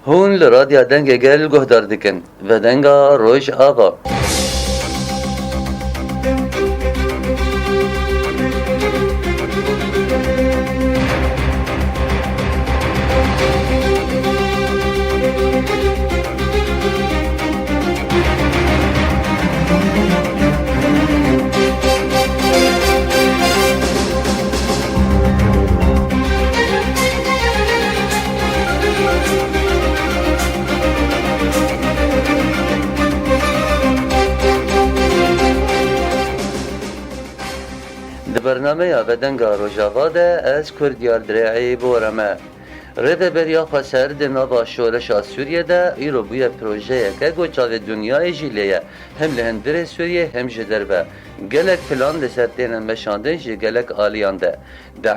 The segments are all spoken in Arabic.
هون لراديا دنگه گل گهدار دکن و دنگا روش آقا. برنامه یا بدنگا روژاوا ده از کردیار درعی بورمه رده بریا خسر ده نابا شورش سوریه ده ایرو بویا پروژه که گوچاو دنیای جیلیه هم لهندر سوریه هم جدربه گلک پلان لسر دینن مشاندن جی گلک آلیان ده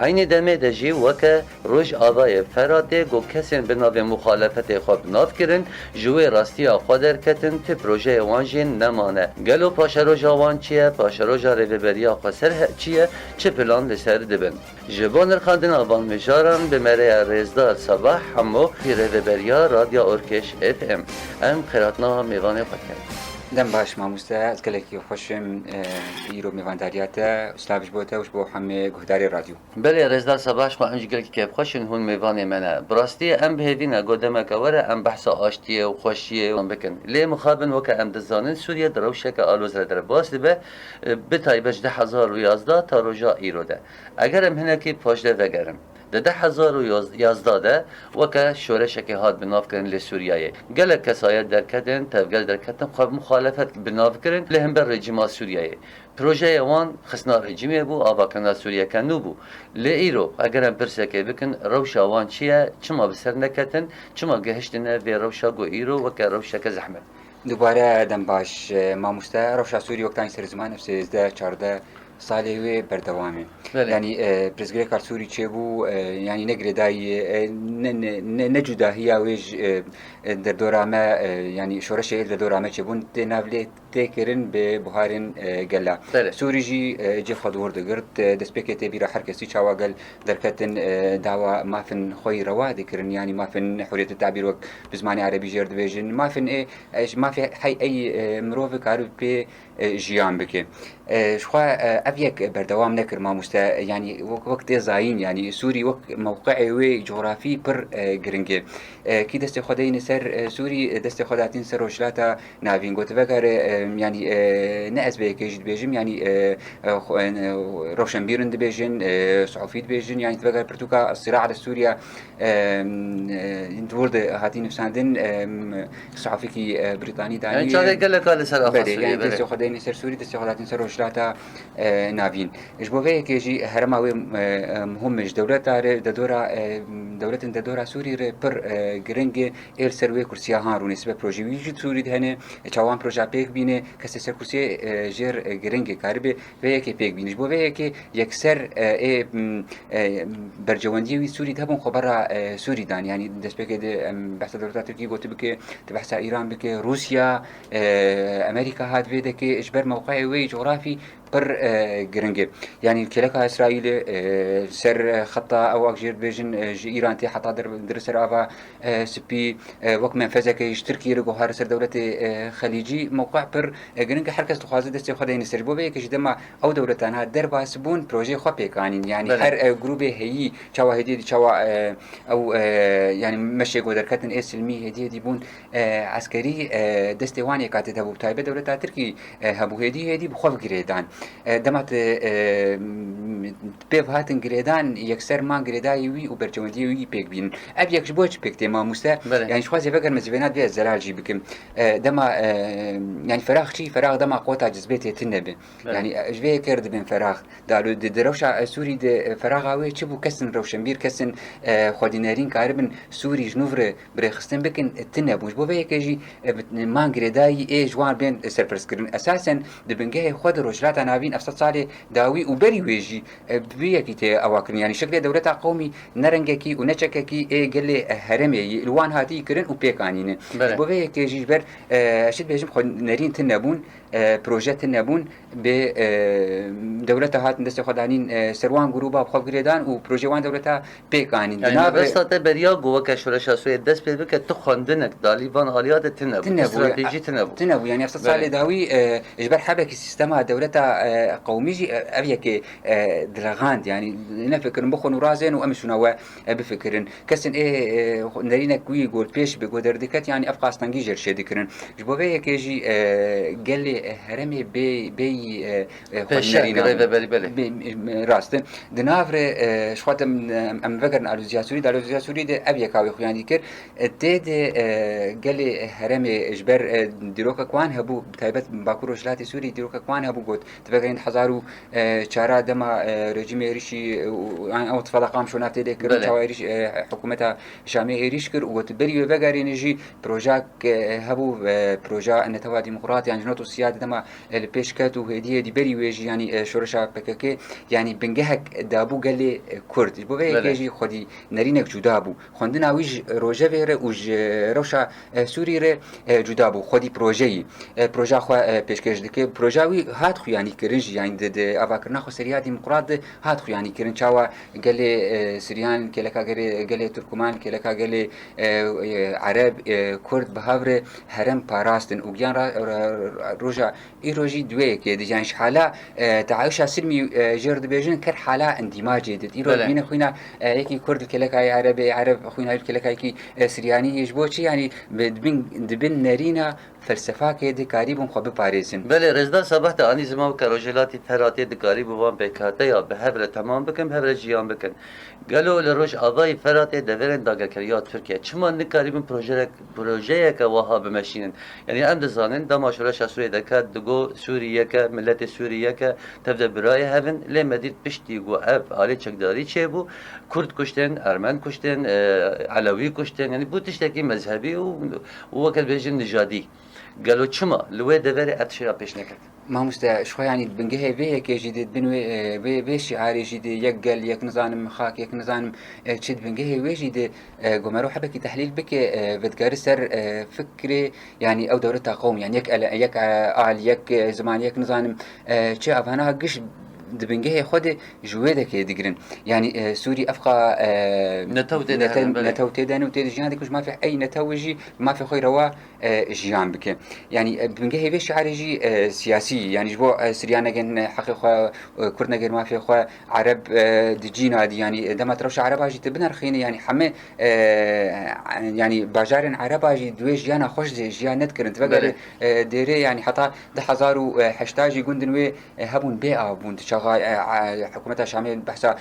عین دمه ده جی وکه روش آوای فراده گو کسین بناو مخالفت خواب ناف کرن جوی راستی آخوادر کتن تی پروژه وانجین نمانه گلو پاشروژا وان چیه پاشروژا ریوبریا خسر چیه چه پلان لسر دبن جبان خاندن آبان مجارن به مره رزدار صباح همو فی ریوبریا رادیا اورکش اف ام خیراتنا میوان خواهد دم باش ماموستا از کلکی خوشم ایرو میوانداریاتا استابش بوده وش بو همه گهداری رادیو. بله رزدار صباح خو انج گلکی که خوشن هون میوان منه براستی ام بهدینا قدما کوره ام بحث آشتیه و خوشیه و بکن لی مخابن وک ام دزانن سوریه دروشه که آلوز را در باس به بتای 10,011 تا رجا ایرو ده اگر ام هنکی پاشده وگرم ده 10,011 ده وکه شورش که هات بناف کردن لسوریه گلک کسایت در کردن تفگل در کردن خواب مخالفت بناف کردن لهم بر رژیم سوریه پروژه وان خسنا رژیمی بو آواکنا سوریه کنو بو لی ایرو اگر ام پرسه که بکن روشا وان چیه چما بسر نکتن چما گهشتنه به روشا گو ایرو وکه روشا که زحمت دوباره دم باش ماموستا روشا سوری وقتانی سر زمان افسه 14 سالی وی بردوامه یعنی پرزگری کارسوری چه بو یعنی نگردای نجداهی اویج در دورامه یعنی شورش در دورامه چه بون نابلی تکرن به بحارن گلا سوری جی جه خود ورد گرد دسپکت بیرا هر کسی چاواگل در کتن دعوا مافن خوی روا دکرن یعنی مافن حریت التعبیر وقت بزمان عربی جرد بیجن مافن ما في حي أي مروفي كارو بي جيان بكي شخوا أبيك بردوام نكر ما مستا يعني وقت زاين يعني سوري وقت موقعي وجغرافي بر جرينجي كي دست خدين سر سوري دست خداتين سر وشلاتا نافين قلت فكر يعني ناس بيجيد بيجم يعني روشن بيرن بيجن صحفيت بيجن يعني تفكر برتوكا الصراع على سوريا انتورد هاتين فساندن صحفي كي بريطاني داني يعني شاغل قال لك قال سر افضل يعني دست خدين سر سوري دست خداتين سر وشلاتا نافين ايش بوفي كيجي هرماوي مهمش دولة دورا سوري بر گرنگ ایل سروی کرسی ها رو نسبت پروژه ویجود سوری دهنه چوان پروژه پیک بینه کسی سر کرسی جر گرنگ کاربه و یکی پیک بینش بو و یکی یکسر برجواندی وی سوری دهبون خبر سوری دان یعنی دست بکه بحث دولت ترکیه گفته بکه بحث ایران بکه روسیا امریکا هات ویده که اجبر موقع وی جغرافی بر گرنگه يعني كلاكا إسرائيل سر خطة أو أجير بيجن إيران تي حتى در سر أفا سبي وقت منفذة كيش تركيا رجو هار سر دولة خليجي موقع بر جرنجة حركة تخاذ دست خدين سربو بيه كش دما أو دولتان هاد در باسبون بروجي خبي كانين يعني هر جروبه هي شوا هدي شوا أو يعني مشي قدر كتن إسلامي هدي بون عسكري دستواني كاتت هبو تايبة دولة تركي هبو هدي بخوف جريدان دمت بيف هاتن جريدان يكسر ما جريداي وي وبرجوندي وي بيك بين ابي يكش بوش بيك تما مستا يعني شوازي فكر مزبنات بيا الزلال جي بكم دما يعني فراغ شي فراغ دما قوتا جذبته تنبه يعني اجبي كرد بين فراغ دارو دروشا سوري د فراغاوي تشبو كسن روشنبير كسن خودينارين كاربن سوري جنوفر بريخستن بكن تنبه مش بو بيكجي ما جريداي اي جوان بين سربرسكرين اساسا دبنجه خود روجلات ناوين افسد صالي داوي وبري ويجي بيكي تي اواكن يعني شكل دولة قومي نرنجكي ونچككي اي قال هرمي الوان هاتي كرن وبيكانين بو بيكي جي بر شد بيجم خو نارين تنبون بروجيت تنبون به دولت هات دست خدانین سروان گروبا بخواب گریدان و پروژه وان دولت پیکانین يعني مبسطة بريا جوا كشورش أسوي الدس بيبك تخندنك داليبان آليات تنبو استراتيجي تنبو يعني أفضل صالح داوي إجبار حبك السيستم دولة قومي أبيك دلغاند يعني نفكر بخون ورازين وأمشنا وبفكرن كسن نرينا كوي جول بيش بجودر دكات يعني أفغانستان جيجر شديكرن جبوه كيجي قال لي هرمي بي راستن دنافر شخوات ام فكرن الوزيا سوري الوزيا سوري ده ابي كاوي خواني كر تد قال لي هرمي اجبر ديروكا كوان هبو بتايبت باكورو شلاتي سوري ديروكا كوان هبو قلت تفكرين حزارو شارع دما رجيم ريشي او تفضقام شو نافته ده كر تشاويريش حكومتها شامي ريش كر وقت بريو فغاري نجي بروجاك هبو بروجا نتوا ديمقراطي يعني جنوتو السياده دما البيشكات وهديه دي بري ويجي يعني شورشا بكك يعني بنجهك دابو قال لي كرد بو بيجي خدي نرينك جدابو خوندنا ويج روجافير وج روشا سوري ر جدابو خدي بروجا خو بيشكش دك بروجاوي هات خو يعني كرنج يعني د افاكرنا خو سريا ديمقراط هات خو يعني كرن چاوا قال لي سريان كلكا قال لي تركمان كلكا قال لي عرب كرد بهاور هرم باراستن وجان روجا إيروجي دوي كده يعني حالة تعايش سلمي جرد بيجن كر حالة اندماج جديد إيرو مين خوينا يكي كرد كلك هاي عرب خوينا كلك هاي سرياني يجبوشي يعني دبن نارينا فلسفه که دکاری بون خواب پاریزن. بله رزدار صبح تا آنی زمان که روجلاتی تراتی دکاری بوان بکاته یا به هفر تمام بکن به هفر جیان بکن. قالوا لروج أضاي فرات دفرن داغا كريات تركيا كما نكاري من بروجيه كواها بمشين يعني ام دزانن دما شورش سوريا دكات دغو سوريا كملت سوريا ك تبدا براي هافن لمديت بشتي جو اب علي چكداري چبو كرد كشتن ارمن كشتن علوي كشتن يعني بو تشتكي مذهبي ووكل بيجن نجادي قالوا كما لو دفري اتشرا بيش نكت ما مست شوي يعني بنجهي به كجديد بنوي بيش عاري جديد يقل يك نظام خاك يك نظام تشد بنجهي وجديد جمرو حبك تحليل بك بتقاري سر فكري يعني او دورتها قوم يعني يك يك زمان يك نظام تشي افانا قش دبنجه خود جويده كي دقرن يعني سوري افقا نتو تدان وتد جهاد كش ما في اي نتوجي ما في خير روا جيان بك يعني بنجه بيش عارجي سياسي يعني جو سريانا جن حقيقه كردنا غير ما في خو عرب دجينا دي يعني دما تروش عرب اجي تبنا رخين يعني حمه يعني باجارن عرب اجي دويش جانا خوش جيان نتكرن تبقى ديري يعني حتى 1018 جندن هبون بيئه بون حكومتها شامل بحثها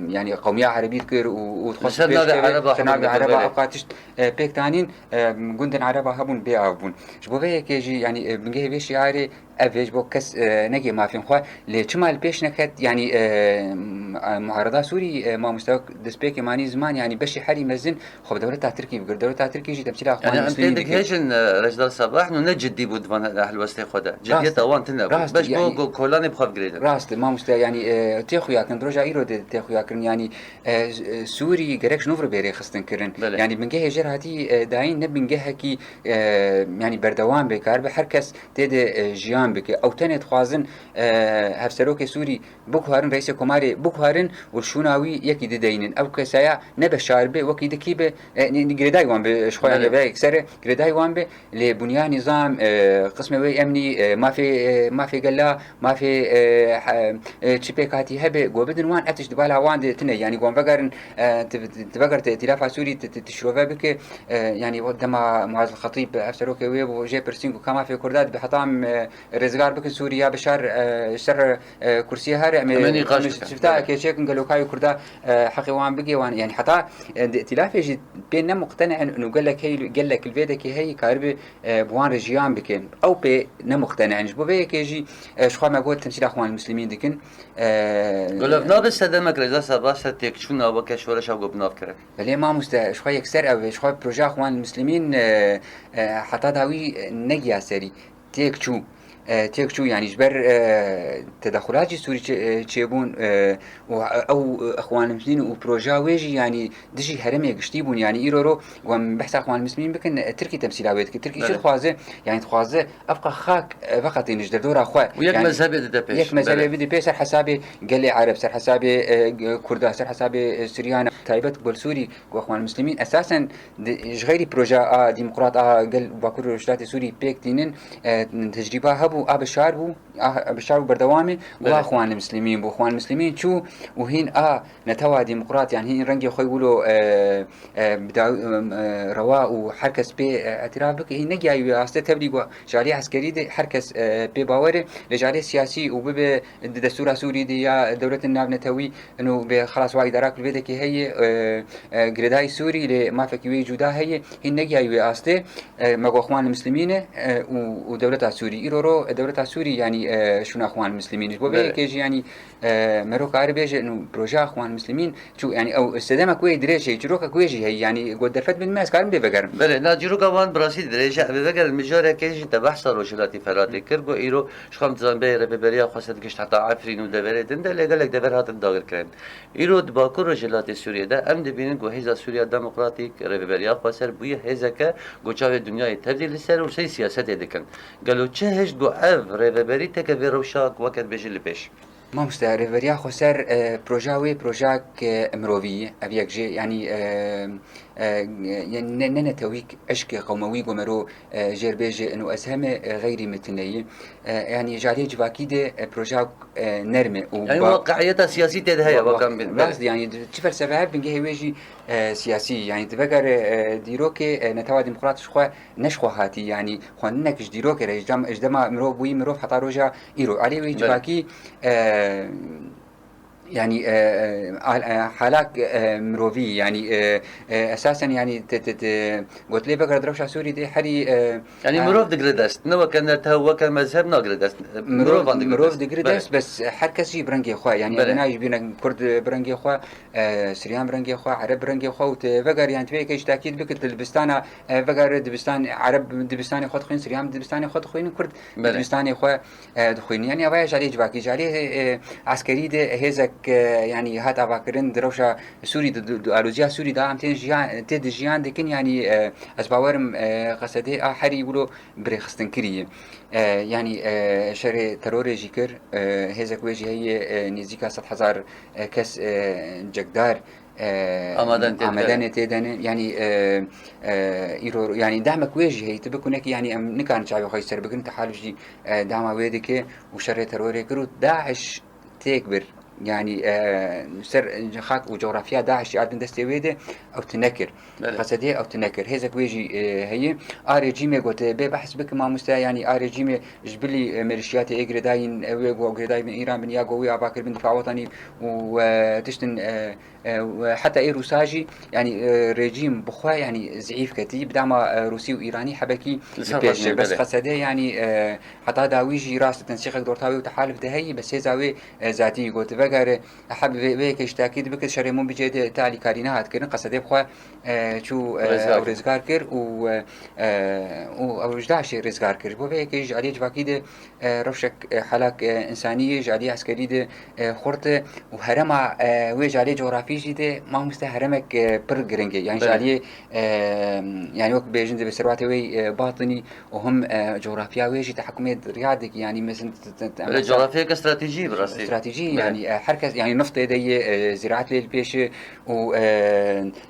يعني قومية عربية كير وتخصص عربة أوقاتش بيك تانين جندن عربة هبون بيعبون شبوه كيجي يعني بنجيه بيش يعري أفيج بو كس نجي ما في مخوا لشمال بيش نكت يعني معارضة سوري ما مستوى دسبيك ماني زمان يعني بشي حري مزن خب دولتها تركي بقر دولتها تركي جي تمثيل أخوان يعني أنت عندك هيجن رجل صباح إنه نجدي بودفان أهل وسط خدا جدية طوان تنا بس بو كولاني بخاف قريدا راست ما مستوى يعني تيخويا كن دروجا إيرو تيخويا كن يعني سوري جريكش نوفر بيري خستن كرن يعني بنجه جر هاتي داين نبنجه كي يعني بردوام بكار بحركس تد جيان بك او تنت خوازن هفسروك سوري بوكهارن رئيس كوماري بوكهارن والشوناوي يكي ددينن او كسايا نبشار به وكي دكيبه غريداي وان بشخويا به اكثر غريداي وان به لبنيان نظام قسم وي امني ما في قلا ما في تشيبيكاتي هبه غوبدن وان اتش دبالا وان تنه يعني قوم فقرن تفكر ائتلاف سوري تشروفه بك يعني قدما معاذ الخطيب هفسروك وي وجي برسينكو كما في كردات بحطام رزقار بك سوريا بشار شر كرسي هاري امني شفتها كيشيك قالوا كاي كردا حقي وان بقي وان يعني حتى ائتلاف يجي بيننا مقتنع انه قال لك الفيدا كي هي كارب بوان رجيان بكن او بي مقتنع نجبو بي كيجي شخوا ما قلت تمثيل اخوان المسلمين دكن قالوا بناب صدمك رزا صباح تكشفنا وكشوره شو بناب كرك بل ما مست شخوا يكسر او شخوا بروجا اخوان المسلمين حتى داوي نجيا سري تيك شو تيكشو يعني جبر تدخلات سوري تشيبون او اخوان المسلمين وبروجا ويجي يعني دجي هرمي قشتيبون يعني ايرورو وم بحث اخوان المسلمين بكن تركي تمثيلاويت تركي شو خوازه يعني تخوازه ابقى خاك فقط نجدر دور اخوا ويك يعني مذهب يد بيش يك مزال بدي بيسر حسابي قال لي عرب سر حسابي كردا سر حسابي سوريانا تايبت قول سوري واخوان المسلمين اساسا غيري بروجا ديمقراط قال باكور رشدات سوري بيك دينن تجربه هبو اب الشاربو بشاربو بردوامي واخوان المسلمين بو اخوان المسلمين شو وهين نتوا ديمقراط يعني هين رنجي خو يقولوا رواء وحركس بي اعتراف بك هي نجي ايوه است تبليغ جالي عسكري دي حركس بي باوري لجالي سياسي وبب دستور سوري دي يا دوله الناب نتوي انه خلاص وايد دراك البيدك هي جريداي سوري لما فكوي جودا هي نجي ايوه است ما اخوان المسلمين ودولة سوري ايرورو دولة سوري يعني شنو اخوان المسلمين بو كيجي يعني مروك عربي انه بروجا اخوان المسلمين شو يعني او استدامه كوي دريشي جروكا كويجي هي يعني قد درفت من ماس كارم دي بقر بله ناجروكا وان براسي دريجه بقر المجاره كيجي تبحث روشلاتي فراتي كرغو ايرو شخم زنبير ببريا خاصه كشت حتى عفرين ودبر دند لقالك دبر هات الداغر كان ايرو دباكو روشلاتي سوريا ده ام دبين جو هيزا سوريا ديمقراطيك رببريا خاصه بويه هيزا گوچاو دنیای تبدیل سر و سی سیاست دکن گلو چه هش گو اف رببری تک به روشاک وقت بجل پیش ما مستعرف بريا خسر بروجاوي بروجاك مروفي ابيك جي يعني ننا تويك عشق قوموي ومرو جربيجي انه اسهم غير متنيه يعني جالي جواكيد بروجاك نرمي يعني واقعيتها سياسيه هي وكم بس يعني تفر سبب بنجي ويجي سياسي يعني تفكر ديروكي نتوا ديمقراط شخوا نشخوا هاتي يعني خوانك ديروكي رجدم اجدما مرو بوي مرو حتى روجا ايرو علي وي جواكي يعني حالاك مروفي يعني اساسا يعني قلت لي بقدر دروش سوري دي حري يعني مروف دغريدست نو كانت هو كان مذهب نغريدست مروف دغريدست بس حر كسي برنجي خو يعني انا يجبنا كرد برنجي خو سريان برنجي خو عرب برنجي خو بقدر يعني تبي كيش تاكيد بك دبستان بقدر دبستان عرب دبستاني خد خوين سريان دبستاني خد خوين كرد دبستاني خو دخوين يعني ابا جالي جواكي جالي عسكري ده هزك يعني هات اباكرين دروشا سوري الوزيا سوري دا عم تنجيان تد جيان دكن يعني اسباورم قصدي حري يقولوا بريخستن كريه يعني شر ترور جيكر هزك وجه هي نزيكا 100,000 كس جقدار آمدن تيدن يعني إيرو يعني دعمك وجه هي تبكونك يعني نكان شعبي خيسر بكن تحالف جي دعم ويدك وشر ترور كرو داعش تكبر يعني سر خاك وجغرافيا داعش عادن دستويده او تنكر قصدي او تنكر هذا كويجي هي ريجيم قلت بحث بك ما مستا يعني ريجيم جبلي ميليشيات اجرداين وجرداي من ايران من ياغوي اباكر من دفاع وطني وتشتن وحتى اي روساجي يعني ريجيم بخوا يعني ضعيف كتيب دعم روسي وايراني حبكي بس قصدي يعني حتى داويجي راس تنسيق دورتاوي وتحالف دهي بس هي ذاتي قلت بقر حب بيك اشتاكيد بك شريمون بجد تالي كارينا هات كرن قصدي بخوا شو رزقار كر و او جداش رزقار كر بو بيك عليه جواكيد رفشك حلاك انسانيه جالي عسكري ده خرط وهرما ويج عليه جغرافي جدي ما مستهرمك برجرنجي يعني جالي يعني وقت بيجند بسرواتي وي باطني وهم جغرافيا ويجي تحكميه رياضك يعني مثلا الجغرافيا استراتيجيه براسي استراتيجيه يعني حركه يعني نفط دي زراعه للبيش و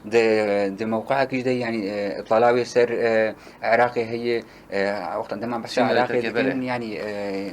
د موقعها كده يعني طلاوي سر عراقي هي وقت عندما بس عراقي يعني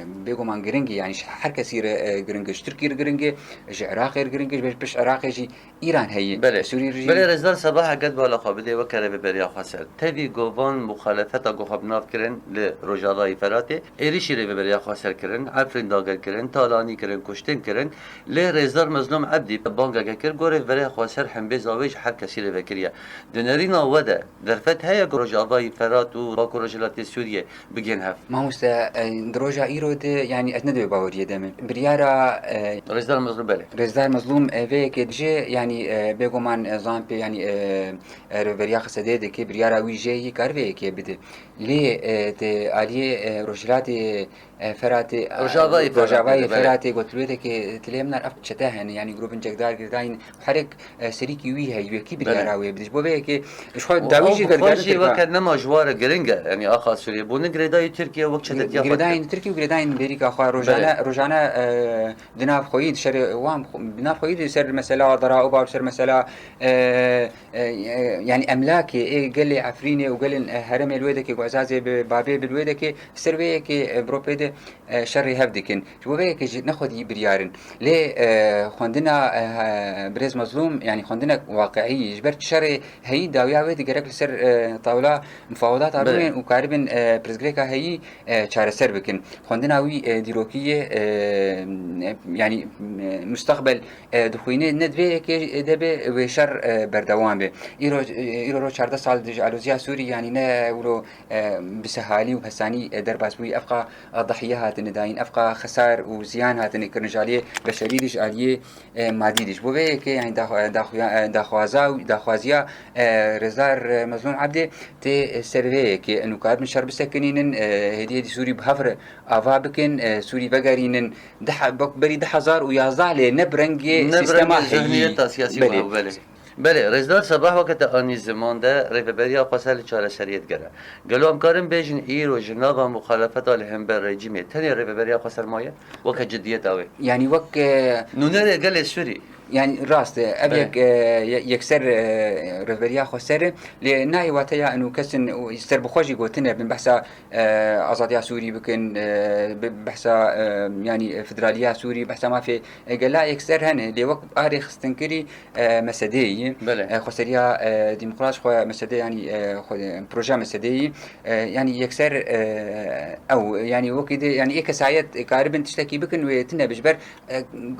بيجو مان جرينجي يعني حركه سير جرينجي تركي جرينجي عراقي جرينجي بش عراقي جي ايران هي سوري بله رزدار صباح قد بالا خابده وكره ببريا خاصر تبي جوفان مخالفت گو خبناف کرن لروجالای فراته ایریشی رو ببریا خاصر کرن عفرین داگر کرن تالانی کرن کشتن کرن ليه ريزدار مظلوم عبدي بانجا كير غوري فري خوسر حمبي زاويج حر كثير فكريا دنارينا ودا درفت هيا جروجافاي فرات وباكوروجلات سوريا بجين هاف ماموستا دروجا ايرو دي يعني اتندوي باوريه دائما بريارا ريزدار مظلوم بالي رزدار مظلوم فيك دجي يعني بيغومان زامبي يعني ريفريا خسدي كي بريارا وي جي كارفي كي بده لي تي الي روجلاتي فراتي روجافاي فراتي قلت له كي تليمنا اف شتاه يعني جروب جقدار قداين حرك سريكي وي هي كي بريارا وي بدش بو بيك شو داويجي قال وقت نما جوار جرينجا يعني اخا سوريا بون جريداي تركيا وقت شتت يا جريداين تركي وجريداين امريكا اخا روجانا دناف خويد شر وام بناف خويد سر مسألة ضرائب أو سر مسألة يعني أملاكي قال لي عفريني وقال لي هرم الويدك وعزازي بابي بالويدك سربيك بروبيد شر هفدكن شو بيك ناخذ بريارن ليه خندنا بريز مظلوم يعني خندنا واقعي جبرت شر هي داويا ويد جرك سر طاولة مفاوضات عروين وقاربن بريزغريكا هي شار سر بكن خندنا وي ديروكية يعني مستقبل دخوينه ندوي كي دبي وشر بردوام به ايرو 14 سال دج الوزيا سوري يعني نا ولو بسهالي وحساني درباسوي افقا ضحيات نداين افقا خسار وزيان هاتن كرنجاليه بشري دج اليه مادي دج بو كي يعني داخوازيا رزار مظلوم عبده تي سيرفي كي انه كاد من شرب سكنين هدي سوري بهفر افابكن سوري بقارين ده بري 1011 نبرنجي سيستما ذهنية سياسية بله بله رزدار صباح وقت آنی زمان ده ریفبریا قصر چهار شریعت گره گلو امکارم بیشن ایرو جناب مخالفت آلهم بر رژیمه تنی ریفبریا قصر مایه وقت جدیت آوه يعني وقت نونه قل سوري يعني راست ابيك يكسر ريفيريا خسر لناي واتيا انه كسن يستر بخوجي قوتنا بنبحثا ازاديا سوري بكن بحثا يعني فدراليا سوري بحثا ما في قال لا يكسر هن لوقت اريخ استنكري مسدي خسريا ديمقراطي خو مسدي يعني بروجا مسدي يعني يكسر او يعني وقت يعني ايه كسايت قاربن تشتكي بكن ويتنا بجبر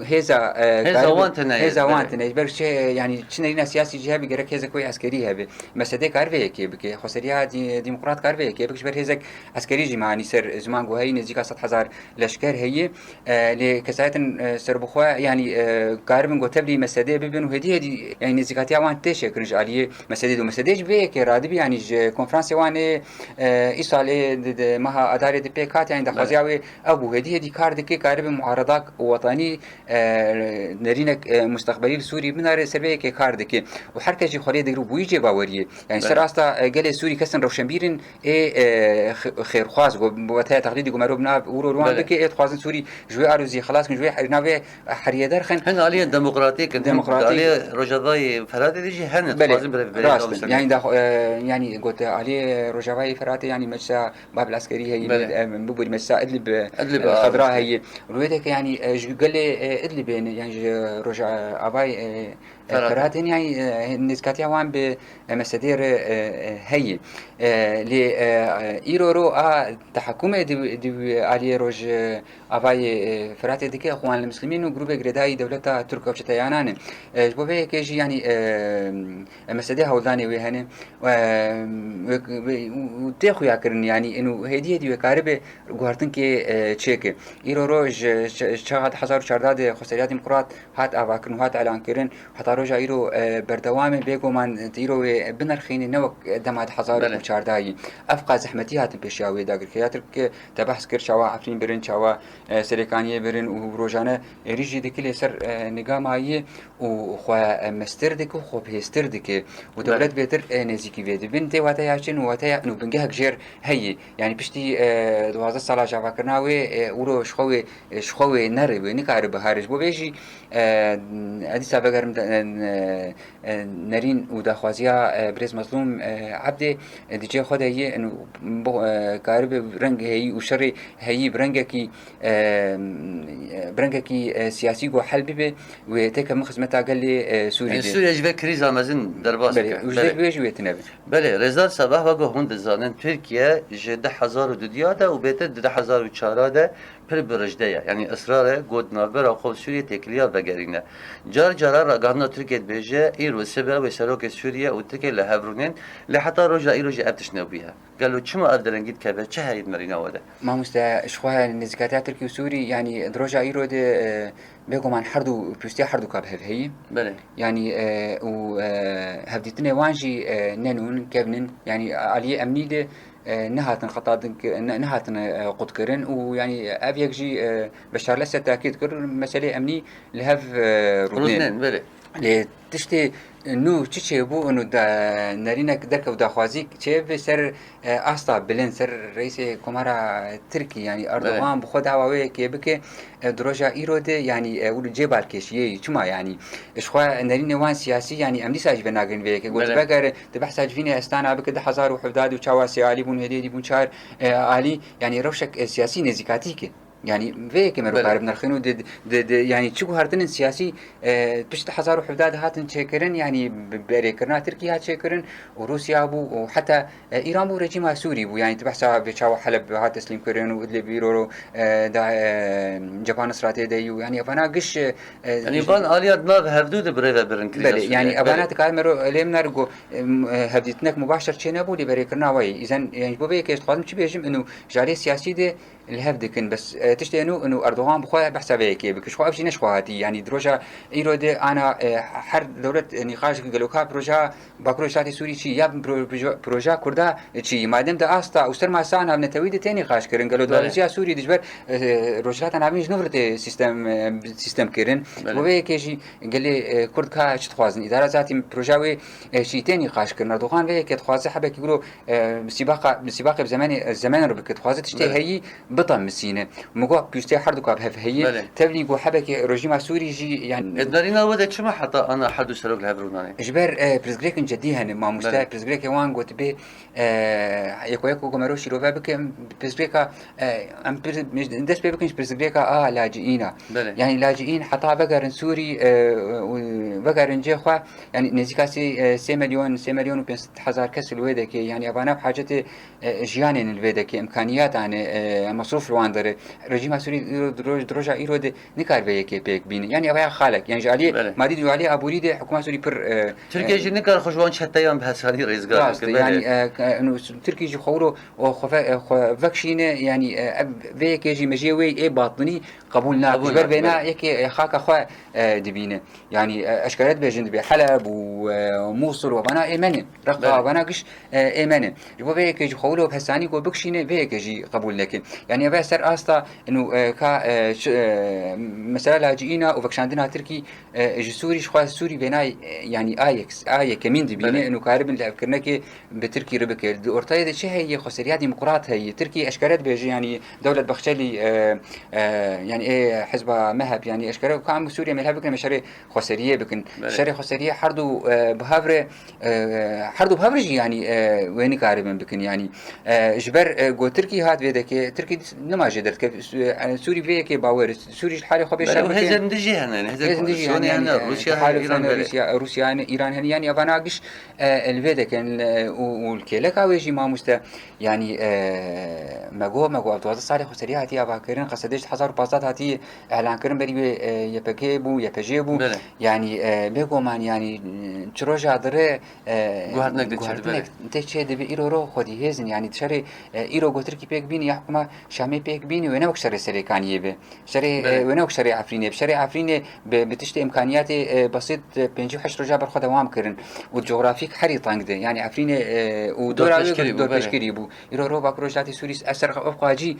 هذا وانتنا هذا وانتنا يجبر شيء يعني شنو سياسي جهه بيقرك هذا كوي عسكري هبه مسدي كارفي كي بك خسريا ديمقراط كارفي كي بكبر هذا عسكري جماعي سر زمان جو هي نزيك 1000 لشكر هي لكسايت سر بخوا يعني كاربن جو تبلي مسدي ببن وهدي يعني نزيكاتيا وان تشك رج عليه مسدي دو مسدي بك رادبي يعني كونفرنس وان ايصال مها اداره دي بيكات يعني دخوازياوي ابو هدي كارد كي كاربن معارضات وطني نرينك مستقبلي سوري بنار سربيه كي كاردك وحركه جي خليه دغرو بويجي باوريه يعني سراستا قال سوري كسن روشنبيرن خير خاص بوتها تقليدي قمرو بنا وروان بك خاص سوري جوي اروزي خلاص جوي ناوي حريه درخن هن عليه ديمقراطيك عليه رجضاي فراتي ديجي هن لازم يعني يعني قلت عليه رجضاي فراتي يعني مشى باب العسكري هي ببول مشى ادلب الخضراء هي رويتك يعني قال لي ادلب يعني رجع أباي فراتين يعني نسكاتيا وان بمسادير هي ل إيرورو تحكم دي علي رج أباي فراتي ديك أخوان المسلمين وجروب جرداي دولة تركيا وشتيانان جبوه كيجي يعني مسادير هوداني وهني وتأخو يكرن يعني إنه هدية دي وكاربة جوهرتن كي تشيك إيرورو شغاد حزار شرداد خسارات ديمقراط هات أباكن وهات إعلان كرن حتى رجع إيرو بردوام بيجو من إيرو بنرخين نوك دمعت حزار وشارداي أفقى زحمتي هات بيشاوي داقر كياترك تبحث كر شوا عفرين برن شوا سريكانية برن وروجانا ريجي دكلي سر نقام هاي وخوا مستردك وخوا بهستردك ودولت بيتر نزيكي بيد بنتي واتياشن واتيا إنه بنجهك جير هي يعني بشتي 12 سال جافا كرناوي ورو شخوي نربي نكارب هارج بو بيجي أدي سابقا نرين وداخوازيا بريز مظلوم عبد ديجي خد هي انه كارب برنج هي وشر هي برنجكي سياسي جو حل بي وتك من خدمتها قال لي سوريا سوريا جبه كريزا مازن درباس بله بيجي تنبي بله رضا صباح وگه هند زانن ترکیه جده 1002 ده و بهتر 10004 ده پر برجده یعنی اصرار گود نابر آخو سوریه تکلیه بگرینه جار جارا رگاهنا ترکیه بیجه ایرو سبه و سروک سوریه و ترکیه لهبرونین لحتى رجع ایروج ابتش نبیها قالوا چما افدرنگید که چه هید مرینه وده ما اشخوها نزكاتات تركي وسوري يعني دروجا ايرو دي بيقوم عن حردو بيستي حردو كاب هي بله يعني و هبديتنا وانجي نانون كابنن يعني علي امني دي نهاتن خطادن نهاتن قد كرن ويعني ابيك جي بشار لسه تاكيد كر مساله امني لهف روزنين بله تشتي نو چه بو انو دا نرینک درک و داخوازی چه به سر استا بلند سر رئیس کمارا ترکی یعنی اردوغان بخود هواوی که بکه دروجا ایرود یعنی اول جبال کشیه چما یعنی اشخوا نرین وان سیاسی یعنی امنی ساج بناگن وی که گفت بگر تبحث ساجفین استانا بک 1017 و چاواسی علی بون هدیدی بون چار علی یعنی روشک سیاسی نزیکاتی که يعني في كمرو قارب نرخينو يعني تشوفو هارتن سياسي بشت 1017 هاتن تشكرن يعني بريكرنا تركيا تشكرن وروسيا بو وحتى ايران بو رجيم سوري بو يعني تبحث بتشاو حلب هات تسليم كرن وادلب بيرو دا جابان استراتيجي ديو يعني افانا قش يعني بان اليات ما هفدود بريفا برنكري يعني افانا تكالمرو ليمنرغو هبديتنك مباشر تشينا بو لي بريكرنا واي اذا يعني بو بيك استخدم تشي بيجم انه جاري سياسي دي الهفدكن بس تشتي انه اردوغان بخواه بحسابه كي بكش خو ابشي نشخواتي يعني دروجا ايرود انا حر دولة نقاش قالوكا بروجا باكروجات سوري شي يا بروجا كردا شي مادام دا استا وستر ما سانا بنتويد تاني نقاش كرن قالوا دولة سوري دجبر روجات انا مش نفرت سيستم كرن وبي كيجي قال لي كرد كا تخوازن اداره ذاتي بروجاوي شي تاني نقاش كرن اردوغان وي كتخواز حبك يقولوا سباق بزمان ربك تخواز تشتي هي بطن مسينه مقوا بيستي حردو كاب هي تبليغو حبك رجيم سوري جي يعني ادنارينا ودا چما حتى انا حدو سروك الهبروناني اجبر بريزغريك جدي هن ما مستا بريزغريك وان قلت به يكو كومارو شيرو بك بريزغريك ام دس بكنش بريزغريك لاجئين يعني لاجئين حتى بقرن سوري وبقرن جيخوا يعني نزيكاسي 3 مليون و 5000 كاس الويدك يعني ابانا بحاجه جيانين الويدك امكانيات يعني مصروف رواندر رژیم سوری دروجا ایرود نکار به یک پیک بین یعنی ابا خالق یعنی جالی مادی دو علی ابوری ده حکومت سوری پر ترکیه جی نکار خوشوان چتایان به حسانی رئیسگاه يعني انه تركي جي خورو وفكشين يعني فيك يجي مجيوي اي باطني قبولنا جبر بينا يك خاك اخو دبينه يعني اشكالات بجند بحلب وموصل وبنا ايمن رقا وبنا قش ايمن جبر فيك يجي خورو بحساني كو بكشين فيك يجي قبول لكن يعني بسر استا انه كا مثلا لاجئينا وفكشاندنا تركي جسوري شخص سوري بينا يعني ايكس كمين دبينه انه كارب اللي فكرناكي بتركي ربك اورتاي شيء هي خسريات ديمقراط هي تركي اشكالات بيجي يعني دوله بخشلي يعني ايه حزب مهب يعني اشكال كان سوريا ملها بكن مشاريع خسريه بكن مشاريع خسريه حردو بهافر حردو بهافرجي يعني وين كاربن بكن يعني جبر جو تركي هات بيدك تركي نما جدت سوري فيك باور سوري الحالي خو بيشار هذا ندجي هنا هذا يعني روسيا ايران يعني افاناقش الفيدك والكيلك اويجي ما مستا يعني ماغو ابتواز صالح خسريه هاتي افاكرين قصدش 1400 هاتي اعلان كرن بري يبكيبو يبجيبو يعني بيغو مان يعني تروجا دري غوارنك انت تشي دبي ايرو خدي هزن يعني تشري ايرو غوتركي بيك بين يحكم شامي بيك بين وين وكشري سريكانيه به شري وين وكشري عفرينه بشري عفرينه بتشتي امكانيات بسيط 5 رجا بر دوام كرن والجغرافيك حري طنقده يعني عفرينه ودور بشكري بو يرو باكروجاتي سوريس اثر افقاجي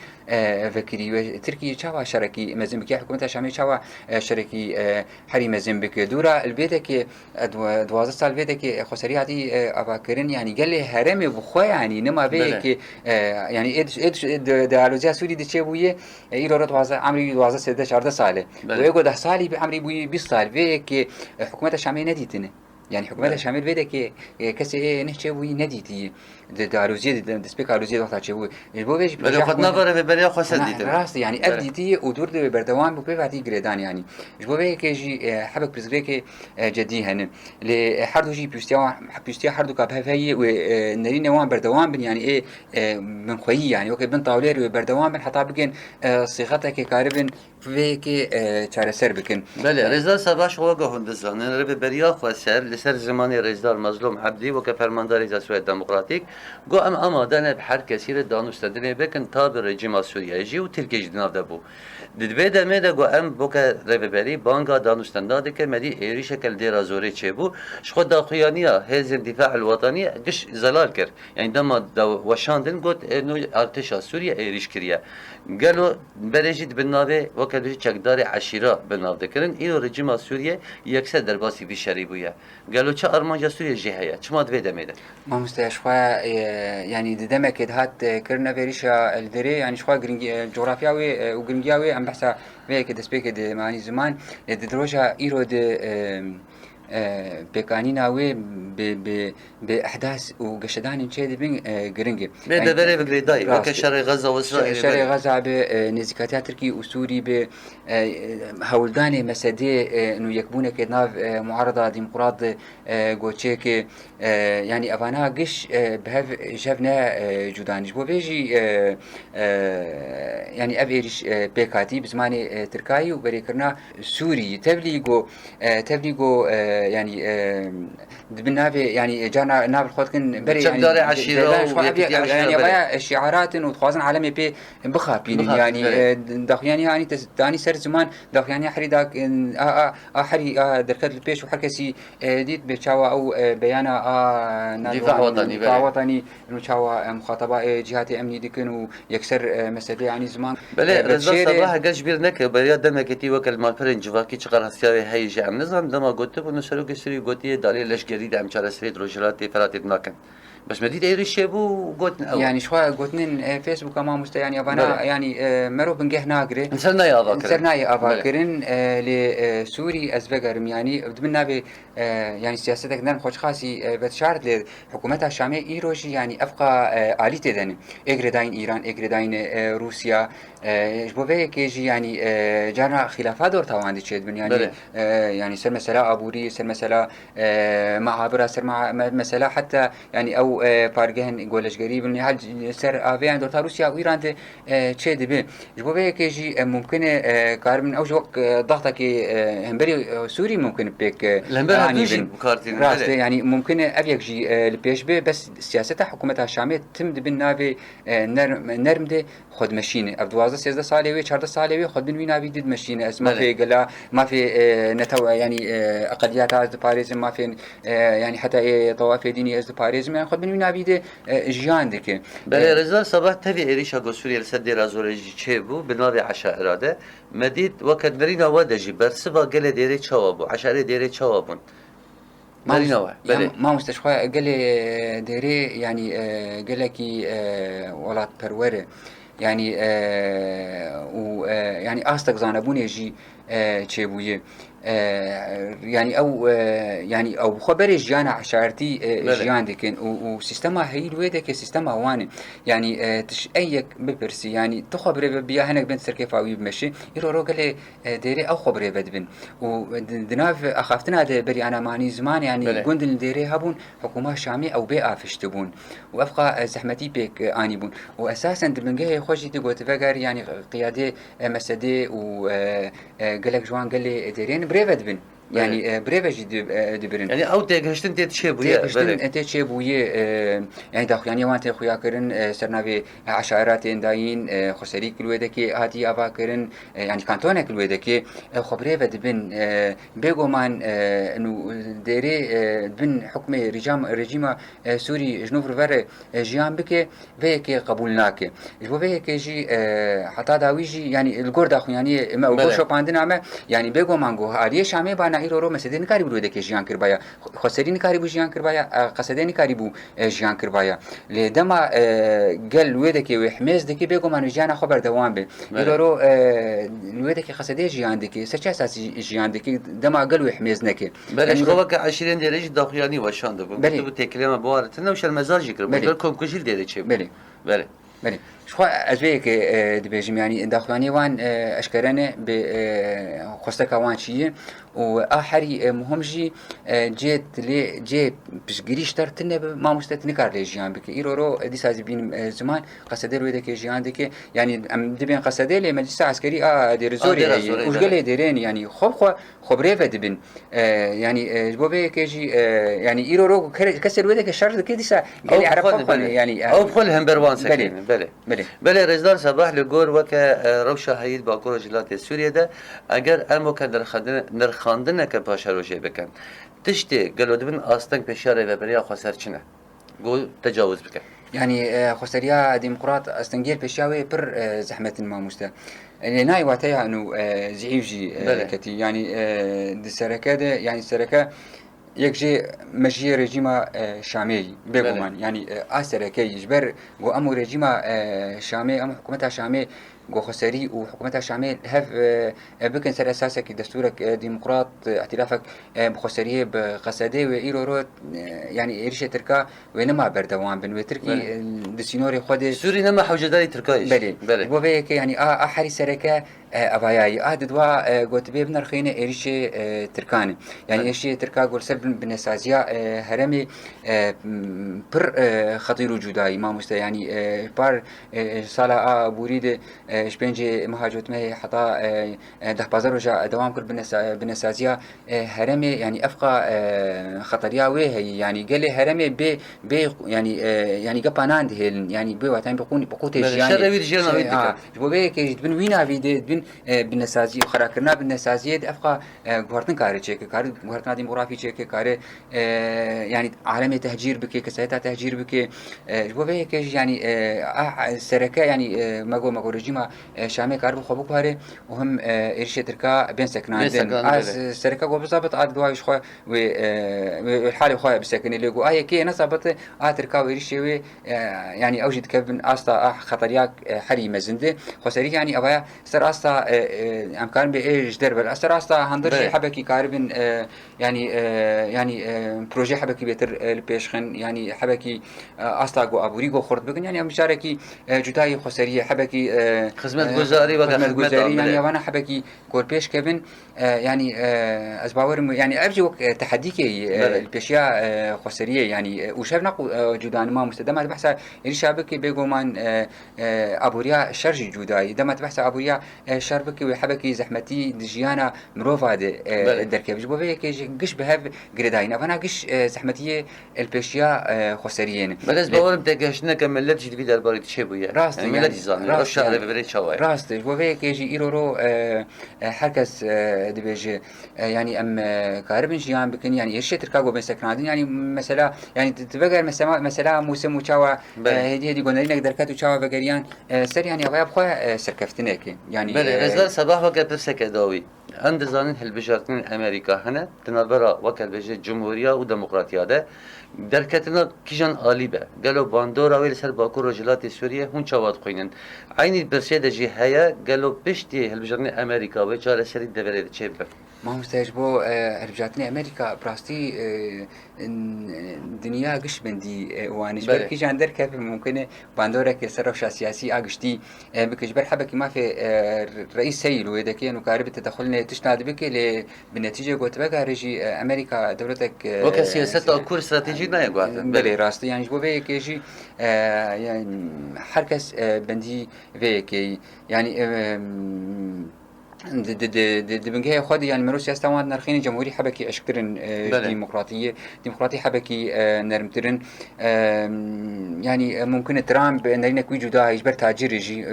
فكري تركيا تشوا شركي مزمبك حكومه شامي تشوا شركي حري مزمبك دورا البيتك 12 سال بيتك خسرياتي اباكرن يعني قال لي هرم بخو يعني نما بيك يعني اد دالوجا سوري دشي بويه ایرو رو دوازه عمری 12 13 14 ساله و یکو 10 سالی به عمری بوی 20 سال و که حکومت شامی ندیتنه يعني حكومات شامل بيدا كي كسي نحكي وي نديتي داروزيه دسبيك اروزيه وقتها تشوي البو بيجي بل خد نظر في بريا خسديت راس يعني اديتي ودور بردوان بو بيباتي جريدان يعني البو بيجي كيجي حبك برزغريك جدي هن لحردو جي بيستيا حردو كاب هي ونرينا وان بردوان بن يعني ايه من خوي يعني اوكي بن طاولير بردوان بن حتى بكن صيغتها كاربن فيك تشارسر بكن بله رضا سباش وقه هندزان رب بريا خسر لسر زمانی رئیسدار مظلوم عبدی و که فرماندار ازاسوی دموکراتیک گو ام آمادن بحر کثیر دانشتندنی بکن تا به رژیم سوریه جی و ترکیه جناب ده بو ددوی دمه ده گو ام بو که رببری بانگا دانشتنداده که مدی ایری شکل دیرا زوری چه بو شخود داخیانیا هزم دفاع الوطنی گش زلال کرد یعنی دما وشاندن گوت انو ارتش سوریه ایریش کریه قالوا بلجيت بالنافي وكانوا تشكداري عشيرة بالنافي كرن إلو رجيم سوريا يكسر درباسي في شريبويا قالوا شا أرمانجا سوريا جهية شو ما تفيد ميدا ما مستشفى يعني دمك هات كرنا بريشة الدري يعني شوية جغرافياوي وجرينجياوي عم بحث فيك دسبيك معني زمان دروجة إيرو بكانينا وي بأحداث وقشدان شيء بين جرينجي بده بري بجريداي وكان شرق غزة وإسرائيل شرق غزة بنزكاتات تركي وسوري بهولداني مسدي إنه يكبونه كناف معارضة ديمقراط جوتشيك يعني أفانا قش بهف شفنا جودانش بو بيجي يعني أبيرش بيكاتي بزماني تركاي وبريكرنا سوري تبليغو يعني بالنافي يعني جانا ناب الخوت كن بري يعني يعني بايا شعارات وتخوازن عالمي بي بخابين يعني داخياني يعني تاني سر زمان داخياني حري داك حري دركت البيش وحركسي ديت بتشاوا او بيانا دفاع وطني انه تشاوا مخاطبه جهات امني ديكن ويكسر مسألة يعني زمان بله رضا صباح قش بير نك بريا دمكتي وكل ما فرنج واكي چقر هسياوي هي جام نظام دما قلت بو نسلو كسري قلتي دالي لش جديد ام چارة سريد روجلاتي فراتي ناكن بس مديد ايري شيبو قلتن او يعني شوية قلتن فيسبوك ما مست يعني ابانا يعني مرو بنجه ناقري انسرنا يا افاكر انسرنا يا افاكرن لسوري ازبقرم يعني بدمنا ب يعني سياستك نرم خوش خاصي بتشارت لحكومتها الشامية ايروجي يعني افقا آلية دن اجرداين ايران اجرداين روسيا جبوه كيجي يعني جانا خلافات دور توان تشيد من يعني يعني سر مسألة ابوري سر مسألة معابرة سر مسألة حتى يعني او بارجهن قولش قريب اني هل سر افيان دور روسيا وايران تشيد به جبوه كيجي ممكن كارمن او وقت ضغطك همبري سوري ممكن بيك يعني ممكن ابيك جي البيش به بس سياستها حكومتها الشامية تمد بالنافي نرم ده خد مشينه اب 12 13 ساله وي 14 ساله وي خد من نافي دد مشينه اسمه في قلا ما في نتو يعني اقليات از باريزم ما في يعني حتى طوائف دينيه از باريزم يعني خد من نافي ده جيان دك بله رضا صباح تبي اريشا غسوري السد رازولجي تشيبو بنافي عشاء اراده مديد وقت مرينا ودجي برسبا قال ديري تشوابو عشاء ديري تشوابون ما مستشفى قال ديري يعني قال لك ولات بروره يعني ويعني أصدق زانبون يجي تشيبويه يعني او خبر جيانا عشارتي جيان دكن وسيستما هي الويده كسيستما وان يعني تش ايك ببرسي يعني تخبر بيا هناك بنت سركيفاوي بمشي يرو قال ديري او خبر بدبن ودناف اخافتنا بري انا ماني زمان يعني قندل ديري هبون حكومه شامي او بي افشتبون وافقا زحمتي بيك انيبون واساسا دبنجه خوشي تقول تفكر يعني قياده مسدي وقالك جوان قال لي ديرين بريفد بن يعني بريفج دبرن يعني او تهشتن تشيبويه تشيبويه يعني داخل يعني وانت خويا كرن سرنابي عشائرات داين خسري كلودكي هاتي افاكرن يعني كانتونك كلودكي خبري بدبن بيغومان انه ديري بن حكم رجيم سوري جنوب رفر جيان بك فيك قبولناك جو فيك جي حتى داويجي يعني الجور داخل يعني ما وشو باندنا يعني بيغومان جو هاري شامي جیانا ایرو مسیدی نکاری بود که جیان کربایا خسری نکاری بود جیان کربایا قصدی نکاری بود جیان کربایا لدما قال وده که وحماس دکی بگو من جیانا خبر دوام به ایرو وده که قصدی جیان دکی سچ اساسی جیان دکی دما قال وحماس نکه بله شو که 20 درجه داخلانی واشانده بود تو تکلم بارتنا وش المزاج يقرب بل كونكوجيل ديري تشي بله بله بله شو أزبيك دبيجم يعني داخلاني وان أشكرنا بخستك وان شيء وآخري مهمجي جيت لي جي بشجريش ترتنا ما مستت نكار لجيان بك إيرو دي ساز بين زمان قصدير ويدك جيان دك يعني أم دبين قصدير لي مجلس عسكري دير زوري وش قال ديرين يعني خبرة فدبن يعني جبوبي كيجي يعني إيرو كسر ويدك الشر كده سا قال يعرف يعني أو بخلهم بروان سكين بله بله بله رجدار صباح لجور وك روشة هيد باكور جلات سوريا ده أجر أمو كان نرخاندن که پاشا روشه بکن تشتی گلو دبن آستنگ پیشاره و بریا خسرچنه گو تجاوز بکن يعني خسريا ديمقراط استنجيل بشاوي بر زحمة ما مستا ناي واتيها انه زعيفجي كتي يعني دي السركة يعني السركة يكجي مجي رجيمة شامي بيقومان يعني السركة يجبر و امو رجيمة شامي امو حكومتها شامي جو خسري وحكومتها الشامية هف بكن سر أساسك دستورك ديمقراط احتلافك بخسرية بقصدي وإيرو يعني إيرشة تركا وينما بردوان بن وتركي دسينوري خود سوري نما حوجداري تركايش بله وبيك يعني أحري سركة أباياي دوا قلت بيه بنرخينه إيرشة تركان يعني إيرشة تركا قول سر بنسازيا هرمي بر خطير وجوداي ما مست يعني بار سالا بوريد شبنجي مهاجوت مه حتى ده بازار وجا دوام كل بنسازيا هرمي يعني أفقا خطريا وهي يعني قال لي هرمي ب يعني قبانان هيل يعني بواتين بقوت يعني شر ويد جيرنا ويدك بوبي كي بن وينا في بن بنسازي وخراكرنا بنسازية أفقا غورتن كاري تشيك كاري غورتنا ديموغرافي تشيك كاري يعني عالمي تهجير بك كسيتا تهجير بك بوبي كي يعني السركة يعني ماغو رجيمة شامي كارب خبوك هاري وهم إيرشة تركا بين سكنان السركة جو بالضبط دوايش خو والحالة خو بسكن اللي جو كي نصبت تركا وإيرشة يعني أوجد كابن أستا خطرياك حري مزنده خسري يعني أبايا سر أستا أمكان بإيش درب أسر أستا هندرش حبكي كاربن يعني بروجي حبكي بيتر البيشخن يعني حبكي أستا جو أبوري جو خرد بكن يعني مشاركي جداي خسرية حبكي خدمة جزاري وخدمة جزاري يعني وانا حبكي كول بيش كيفن يعني أسباور يعني أرجو تحديكي البيشيا خسرية يعني وشافنا جودان ما مستدام هذا بحث اللي شابك بيجومان أبوريا شرج جوداي دم تبحث أبوريا شربكي وحبكي زحمتي دجيانا مروفا دركبج بوفي قش بهاف جريداين فانا قش زحمتي البيشيا خسريين بس باور بدكشنا كملت جدي بدل بارك تشبويا راست ملت زان راست راست وفي كيجي إيرورو حركس دبيج يعني أم كاربن جيان بكن يعني إيش تركاغو بين سكنادين يعني مثلا يعني تبقى مثلا موسم وشوا هدي قلنا لنا دركات وشوا بقريان سر يعني غياب خو سركفتنك يعني بله رزق صباح وقت بسك داوي عند زانين هالبجارتين أمريكا هنا تنابرا وقت بجة جمهورية وديمقراطية ده دركتنا كيجان عاليبه قالوا باندورا ويل سر باكور رجلات سوريا هون شواد خوينن عيني برسيده جي هيا قالوا بشتي هالبجارتين أمريكا وجار سري دبره تشيبه ما مستجبو هالبجارتين أمريكا براستي دنيا قش بندي وانش بركي جان دركه ممكن باندورا كسر وش سياسي اقشتي بكجبر حبك ما في رئيس سيل ويدكي انه قارب تدخلنا تشناد بك بالنتيجه قلت بقى رجي امريكا دولتك وكسياسه كور استراتيجي ما يقعد بلي راستي يعني جو بيك يجي يعني حركس بندي بيك يعني دي بنجي خدي يعني مروسيا استوان نرخين جمهوري حبكي أشكرن ديمقراطية حبكي نرمترن يعني ممكن ترامب نرينا كوي جدا يجبر تاجر يجي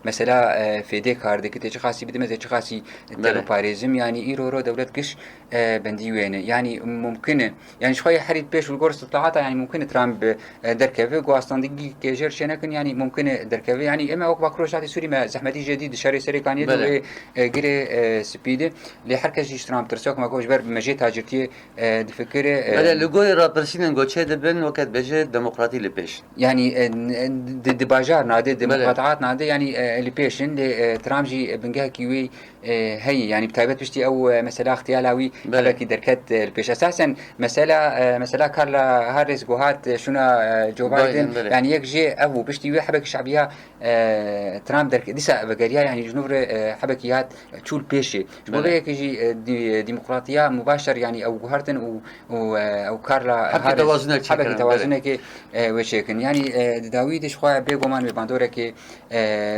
مثلا في دي كارد كي تيجي خاصي بدي مثلا خاصي تلو باريزم يعني إيرورو دولة قش بندي وين يعني ممكن يعني شوية حريت بيش والقرص طلعتها يعني ممكن ترامب دركفي قاستان دقي كجر شنكن يعني ممكن دركفي يعني إما وقت بكروشات سوري ما زحمتي جديد شاري سري كان يدو گره سپیده لی هر کسی اشترام ترسوک ما گوش بر مجی تاجرتی دفکر بله لگوی را پرسینن گوچه دبن وقت بجه دموکراتی لپیش يعني دي باجار نادي ديمقراطات نادي يعني اللي بيشن اللي ترامجي بنجاه كيوي هي يعني بتايبت بشتي او مسألة اختيالاوي حبكي دركات البيش اساسا مسألة كارلا هاريس جوهات شنا جو بايدن يعني يجي ابو بشتي وي حبكي شعبيها ترامب درك ديسا بقريا يعني جنوب حبكيات تشول بيشي بقولك يجي ديمقراطية مباشر يعني او جوهرتن او كارلا هاريس حبكي توازنك وشكن يعني داويدش خواه بيجومان بباندورة كي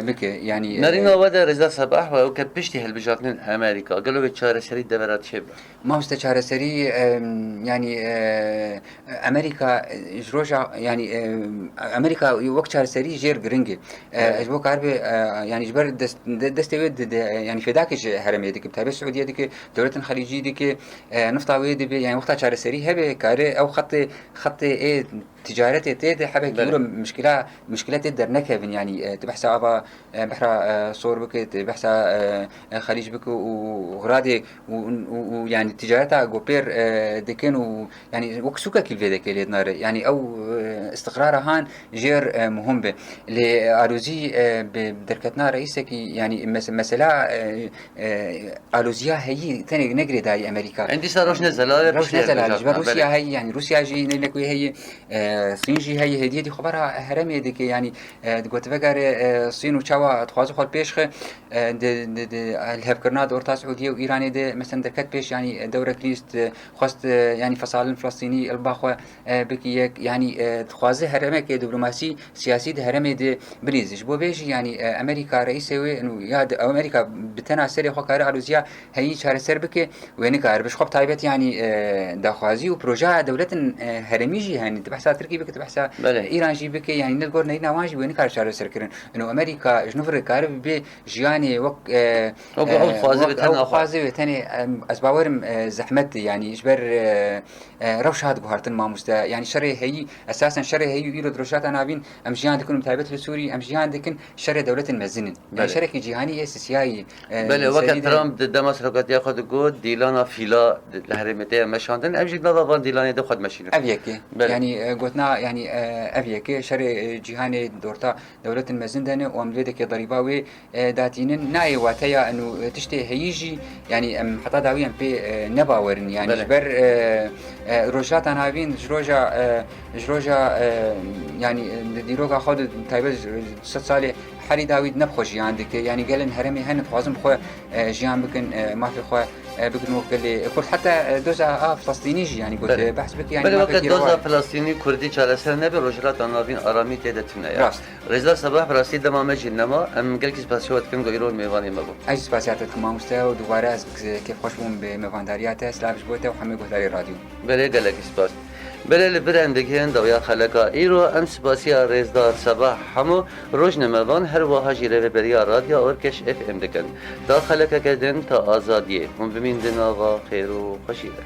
بك يعني نرينا ودا رزا صباح وكب بشتي هالبجاتن امريكا قالوا بتشار سري دبرات شبه ما مستشار سري يعني امريكا جروجا يعني امريكا وقت شار سري جير جرينجي اجبو كارب يعني جبر دستويد يعني في ذاك هرمي ديك بتابع السعوديه ديك دوله الخليجيه ديك نفطاوي دي يعني وقت شار سري هبه كاري او خط ايه تجارتي تيد حبك يقولوا مشكلة تقدر نكفن يعني تبحث أبا بحر صور بك تبحث خليج بك وغرادي ويعني تجارتها جوبير دكين يعني وكسوكا كيف ذاك اللي نار يعني أو استقرار هان جير مهم به لألوزي بدركتنا رئيسك يعني مسألة ألوزيا هي ثاني نجري داي أمريكا عندي صاروش نزل روسيا هي يعني روسيا جي نكوي هي صينجي هي هدية دي خبرها هرمي ديك يعني قلت فكر الصين وشوا تخاز خال بيش الهفكرنا دورتا سعودية وإيران دي مثلا دركت بيش يعني دورة كليست خواست يعني فصائل الفلسطيني الباخوة بكيك يعني تخازه هرمي كدبلوماسي سياسي ده هرمي دي بريزش بو بيجي يعني أمريكا رئيسه إنه ياد أمريكا بتنا سري خو كار علوزيا هي شهر سر بك وين كار بش خب تايبت يعني داخوازي وبروجا دولة هرميجي يعني تبحث تركي بك تبحث إيران جي بك يعني نقول نينا واجي وين كار شهر سر كرن إنه أمريكا جنوب كارب بجياني وق أو خازي بتاني أسباورم زحمت يعني إجبر روشات جوهرتن ما مستا يعني شري هي أساسا شري هي يرو دروشات أنا بين أمجيان دكون متابعة لسوري أمجيان دكن شري دولة المزنين يعني شركة جهاني سياسي بله وقت ترامب ضد مصر وقت ياخذ جود ديلانا فيلا الهرمتين مشاندن أمجد نظام ديلاني دخل مشينه أبيك يعني قلنا يعني أبيك شري جهاني دورتا دولة المزن دنا وأمليدك ضريباوي داتين ناي واتيا إنه تشتي هيجي يعني حتى داويا في نباورن يعني جبر روجات أنا بين جروجا يعني ديروجا خود تايبز 6 سال حالي داويد نبخوش عندك يعني قال إن هرمي هن خوازم خو جيان بكن ما في خو بكن وقال لي قلت حتى دوزا فلسطيني يعني قلت بحث بك يعني بله وقت دوزا فلسطيني كردي چالسر نبي روجرات أنافين آرامی تيدتنا يا رضا صباح براسي دمام جنما أم قال كيس باسيوات كم غيرون ميواني مبو أي سباسياتكم ما مستوى ودوباره از كيف خوشبون بميواندارياته سلابش بوته وحمي قهداري راديو بله قال كيس باس بله لبرندگین دویا خلقا ایرو ام سپاسیا رزدار صباح همو روز نموان هر واها جیره و بریا رادیا اورکش اف ام دکن تا خلقا کدن تا آزادیه هم بمین دناغا خیر و خوشیده